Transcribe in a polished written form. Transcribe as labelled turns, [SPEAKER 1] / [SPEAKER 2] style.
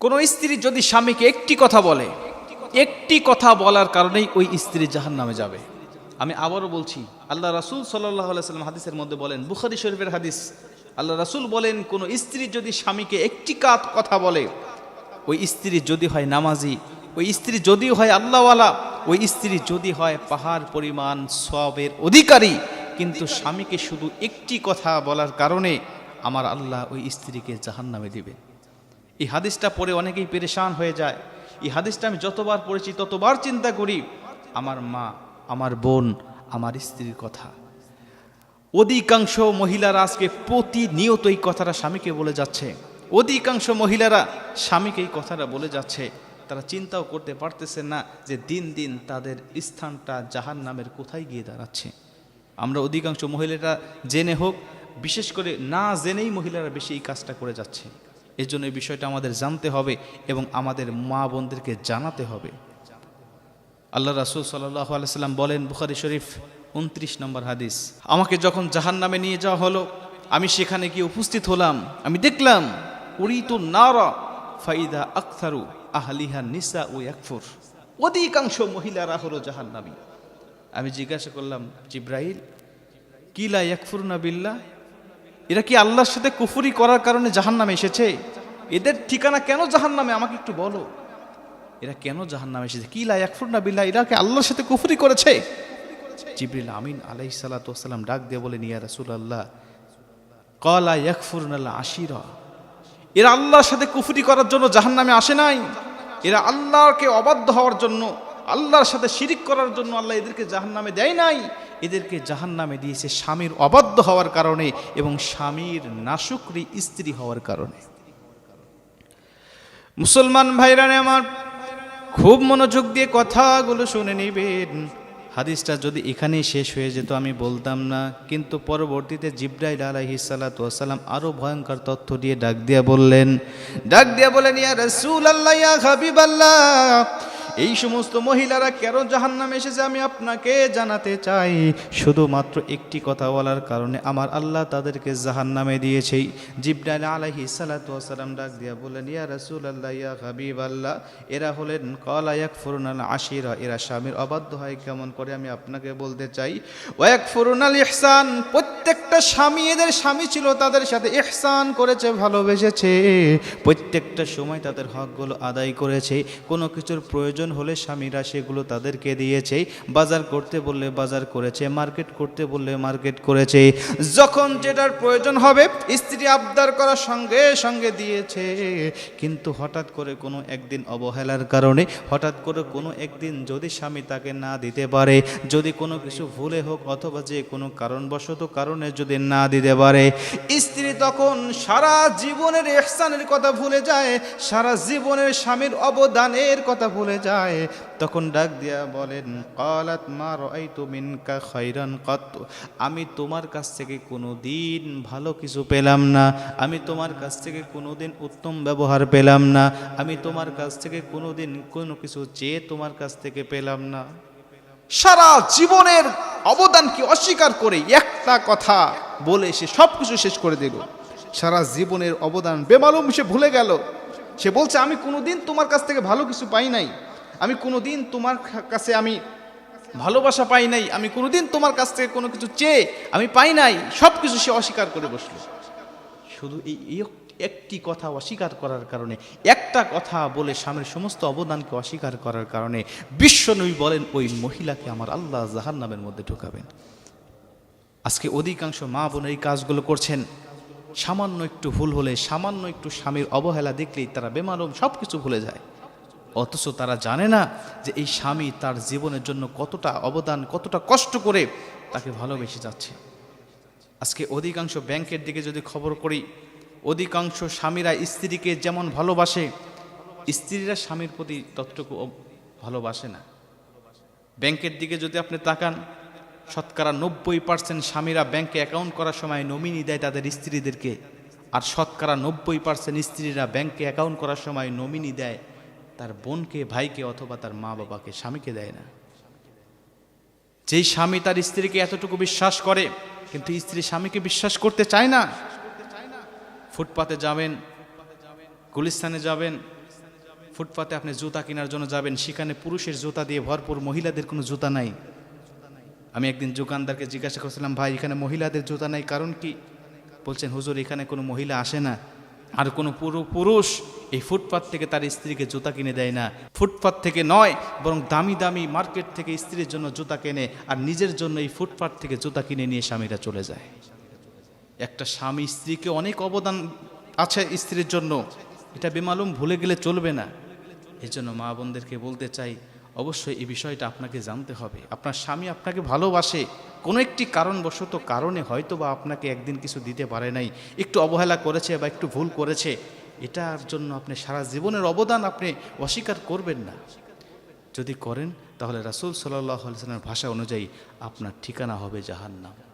[SPEAKER 1] কোন স্ত্রী যদি স্বামীকে একটি কথা বলে, একটি কথা বলার কারণেই ওই স্ত্রী জাহান্নামে যাবে। আমি আবারও বলছি, আল্লাহ রাসূল সাল্লাল্লাহু আলাইহি ওয়াসাল্লাম হাদিসের মধ্যে বলেন, বুখারী শরীফের হাদিস, আল্লাহ রাসূল বলেন, কোন স্ত্রী যদি স্বামীকে একটি কথা বলে, ওই স্ত্রী যদি হয় নামাজি, ওই স্ত্রী যদি হয় আল্লাহওয়ালা, ওই স্ত্রী যদি হয় পাহাড় পরিমাণ সওয়াবের অধিকারী, কিন্তু স্বামীকে শুধু একটি কথা বলার কারণে আমার আল্লাহ ওই স্ত্রীকে জাহান্নামে দিবে। এই হাদিসটা পড়ে অনেকেই পেরেশান হয়ে যায়। এই হাদিসটা আমি যতবার পড়েছি ততবার চিন্তা করি, আমার মা, আমার বোন, আমার স্ত্রীর কথা। অধিকাংশ মহিলারা আজকে প্রতিনিয়ত এই কথাটা স্বামীকে বলে যাচ্ছে। অধিকাংশ মহিলারা স্বামীকে এই কথাটা বলে যাচ্ছে। তারা চিন্তাও করতে পারতেছে না যে দিন দিন তাদের স্থানটা জাহান্নামের কোথায় গিয়ে দাঁড়াচ্ছে। আমরা অধিকাংশ মহিলারা জেনে হোক, বিশেষ করে না জেনেই মহিলারা বেশি এই কাজটা করে যাচ্ছে। এর জন্য এই বিষয়টা আমাদের জানতে হবে এবং আমাদের মা বোনদেরকে জানাতে হবে। আল্লাহ রাসূল সাল্লাল্লাহু আলাইহি সাল্লাম বলেন, বুখারী শরীফ 29 নম্বর হাদিস, আমাকে যখন জাহান্নামে নিয়ে যাওয়া হলো, আমি সেখানে গিয়ে উপস্থিত হলাম। আমি দেখলাম উরিতু নারা ফাইদা আকসারু আহলিহা নিসা ও ইয়াকফুর, অধিকাংশ মহিলারা হলো জাহান্নামী। আমি জিজ্ঞাসা করলাম, জিব্রাইল, কি লা ইয়াকফুরনা বিল্লাহ, এরা কি আল্লাহর সাথে কুফরি করার কারণে জাহান্নামে এসেছে? এদের ঠিকানা কেন জাহান্নামে, আমাকে একটু বলো। এরা কেন জাহান্নামে এসেছে? কি লা ইয়াকফুরনা বিল্লাহ, এরা কি আল্লাহর সাথে কুফরি করেছে? জিবরিল আমিন আলাইহিস সালাতু ওয়াস সালাম ডাক দিয়ে বলেন, ইয়া রাসূলুল্লাহ, ক্বালা ইয়াকফুরনাল আশিরা, এরা আল্লাহর সাথে কুফরি করার জন্য জাহান্নামে আসে নাই। এরা আল্লাহকে অবাধ্য হওয়ার জন্য, আল্লাহর সাথে শিরিক করার জন্য আল্লাহ এদেরকে জাহান্নামে দেয় নাই। এদেরকে জাহান্নামে দিয়েছে স্বামীর অবাধ্য হওয়ার কারণে এবং স্বামীর নাশুকরি স্ত্রী হওয়ার কারণে। মুসলমান ভাইরানে আমার, খুব মনোযোগ দিয়ে কথাগুলো শুনে নেবেন। হাদিসটা যদি এখানেই শেষ হয়ে যেত আমি বলতাম না, কিন্তু পরবর্তীতে জিবরাইল আলাইহিস সালাতু ওয়াস সালাম আরো ভয়ঙ্কর তথ্য দিয়ে ডাক দিয়া বললেন, ইয়া রাসূলুল্লাহ, ইয়া হাবিবাল্লাহ, এই সমস্ত মহিলারা কেন জাহান্নামে এসেছে আমি আপনাকে জানাতে চাই। শুধুমাত্র একটি কথা বলার কারণে আমার আল্লাহ তাদেরকে জাহান্নামে দিয়েছে। জিবরাইল আলাইহিস সালাতু ওয়াস সালাম ডাক দিয়া বললেন, ইয়া রাসূলুল্লাহ, ইয়া হাবিবাল্লাহ, এরা হলেন ক্বালা ইয়াকফুরুনাল আশিরা, এরা স্বামীর অবাধ্য হয় কেমন করে আমি আপনাকে বলতে চাই। ওয়া ইয়াকফুরুনাল ইহসান, প্রত্যেকটা স্বামী, এদের স্বামী ছিল, তাদের সাথে ইহসান করেছে, ভালোবেসেছে, প্রত্যেকটা সময় তাদের হকগুলো আদায় করেছে। কোনো কিছুর প্রয়োজন হলে স্বামীরা সেগুলো তাদেরকে দিয়েছে, বাজার করতে বললে বাজার করেছে, মার্কেট করতে বললে মার্কেট করেছে, যখন যেটার প্রয়োজন হবে স্ত্রী আবদার করার সঙ্গে সঙ্গে দিয়েছে। কিন্তু হঠাৎ করে কোনো একদিন অবহেলার কারণে, হঠাৎ করে কোনো একদিন যদি স্বামী তাকে না দিতে পারে, যদি কোনো কিছু ভুলে হোক অথবা যে কোনো কারণবশত কারণে যদি না দিতে পারে, স্ত্রী তখন সারা জীবনের ইহসানের কথা ভুলে যায়, সারা জীবনের স্বামীর অবদানের কথা ভুলে যায়। তখন ডাক দিয়া বলেন, ক্বালাত মা রাআইতু মিনকা খায়রান কাত, আমি তোমার কাছ থেকে কোনোদিন ভালো কিছু পেলাম না, আমি তোমার কাছ থেকে কোনোদিন উত্তম ব্যবহার পেলাম না, আমি তোমার কাছ থেকে কোনোদিন কোনো কিছু চেয়ে তোমার কাছ থেকে পেলাম না। সারা জীবনের অবদানকে অস্বীকার করে একটা কথা বলে সে সব কিছু শেষ করে দিল। সারা জীবনের অবদান বেমালুম সে ভুলে গেল। সে বলছে, আমি কোনোদিন তোমার কাছ থেকে ভালো কিছু পাই নাই, আমি কোনোদিন তোমার কাছে আমি ভালোবাসা পাই নাই, আমি কোনোদিন তোমার কাছ থেকে কোনো কিছু চেয়ে আমি পাই নাই, সব কিছু সে অস্বীকার করে বসল। শুধু এই একটি কথা অস্বীকার করার কারণে, একটা কথা বলে স্বামীর সমস্ত অবদানকে অস্বীকার করার কারণে বিশ্বনবী বলেন, ওই মহিলাকে আমার আল্লাহ জাহান্নামের মধ্যে ঢোকাবেন। আজকে অধিকাংশ মা বোন এই কাজগুলো করছেন। সামান্য একটু ভুল হলে, সামান্য একটু স্বামীর অবহেলা দেখলেই তারা বেমালুম সব কিছু ভুলে যায়। অথচ তারা জানে না যে এই স্বামী তার জীবনের জন্য কতটা অবদান, কতটা কষ্ট করে তাকে ভালোবেসে যাচ্ছে। আজকে অধিকাংশ ব্যাংকের দিকে যদি খবর করি, অধিকাংশ স্বামীরা স্ত্রীকে যেমন ভালোবাসে, স্ত্রীরা স্বামীর প্রতি ততটুকু ভালোবাসে না। ব্যাংকের দিকে যদি আপনি তাকান, শতকরা 90% স্বামীরা ব্যাংকে অ্যাকাউন্ট করার সময় নমিনি দেয় তাদের স্ত্রীদেরকে, আর শতকরা 90% স্ত্রীরা ব্যাংকে অ্যাকাউন্ট করার সময় নমিনি দেয় তার বোনকে, ভাইকে অথবা তার মা বাবাকে, স্বামীকে দেয় না। যেই স্বামী তার স্ত্রীকে এতটুকু বিশ্বাস করে, কিন্তু স্ত্রী স্বামীকে বিশ্বাস করতে চায় না। ফুটপাতে যাবেন, গুলিস্তানে যাবেন, ফুটপাতে আপনি জুতা কেনার জন্য যাবেন, সেখানে পুরুষের জুতা দিয়ে ভরপুর, মহিলাদের কোনো জুতা নাই। আমি একদিন দোকানদারকে জিজ্ঞাসা করছিলাম, ভাই এখানে মহিলাদের জুতা নাই, কারণ কি? বলছেন, হুজুর এখানে কোনো মহিলা আসে না, আর কোনো পুরুষ এই ফুটপাত থেকে তার স্ত্রীকে জুতা কিনে দেয় না। ফুটপাত থেকে নয়, বরং দামি দামি মার্কেট থেকে স্ত্রীর জন্য জুতা কেনে, আর নিজের জন্য এই ফুটপাত থেকে জুতা কিনে নিয়ে স্বামীরা চলে যায়। একটা স্বামী স্ত্রীকে অনেক অবদান আছে স্ত্রীর জন্য, এটা বেমালুম ভুলে গেলে চলবে না। এই জন্য মা বোনদেরকে বলতে চাই, অবশ্যই এই বিষয়টা আপনাকে জানতে হবে। আপনার স্বামী আপনাকে ভালোবাসে, কোনো একটি কারণে হয়তো বা আপনাকে একদিন কিছু দিতে পারে নাই, একটু অবহেলা করেছে বা একটু ভুল করেছে, এটার জন্য আপনি সারা জীবনের অবদান আপনি অস্বীকার করবেন না। যদি করেন তাহলে রাসূল সাল্লাল্লাহু আলাইহি ওয়াসাল্লামের ভাষা অনুযায়ী আপনার ঠিকানা হবে জাহান্নাম।